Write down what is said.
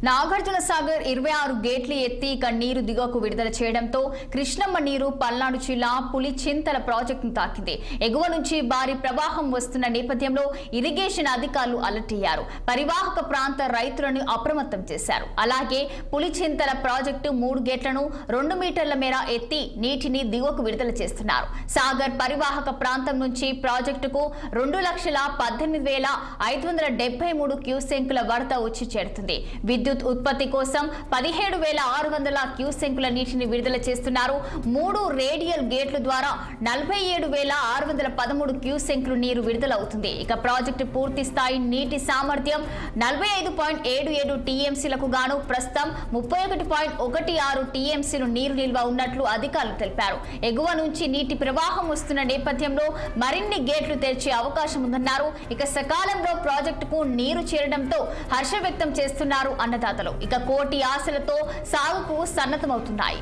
నాగార్జున సాగర్ 26 గేట్లు ఎత్తి నీరు దిగువకు విడుదల చేయడంతో కృష్ణమ్మ నీరు పల్నాడు జిల్లా పులిచింతల ప్రాజెక్టును తాకింది. ఎగువ నుంచి భారీ ప్రవాహం వస్తున్న నేపథ్యంలో ఇరిగేషన్ అధికారులు అలర్ట్ అయ్యారు. పరివాహక ప్రాంత రైతులను అప్రమత్తం చేశారు. అలాగే పులిచింతల ప్రాజెక్టు 3 గేట్లను 2 మీటర్ల మేర ఎత్తి నీటిని దిగువకు విడుదల చేస్తున్నారు. సాగర్ పరివాహక ప్రాంతం నుంచి ప్రాజెక్టుకు 2,18,573 క్యూసెంకుల వరద వచ్చి చేరుతుంది. విద్యుత్ ఉత్పత్తి కోసం 17,600 క్యూసెంకుల నీటిని విడుదల చేస్తున్నారు. 3 రేడియల్ గేట్ల ద్వారా 47,613 క్యూసెంకులు నీరు విడుదలవుతుంది. ఇక ప్రాజెక్టు పూర్తి స్థాయి నీటి సామర్థ్యం 45.77 టీఎంసీలకు గాను ప్రస్తుతం 31.16 టీఎంసీలు నీరు నిల్వ ఉన్నట్లు అధికారులు తెలిపారు. ఎగువ నుంచి నీటి ప్రవాహం వస్తున్న నేపథ్యంలో మరిన్ని గేట్లు తెరిచే అవకాశం ఉందన్నారు. ఇక సకాలంలో ప్రాజెక్టుకు నీరు చేరడంతో హర్షం వ్యక్తం చేస్తున్నారు అన్నదాతలు. ఇక కోటి ఆశలతో సాగుకు సన్నద్ధమవుతున్నాయి.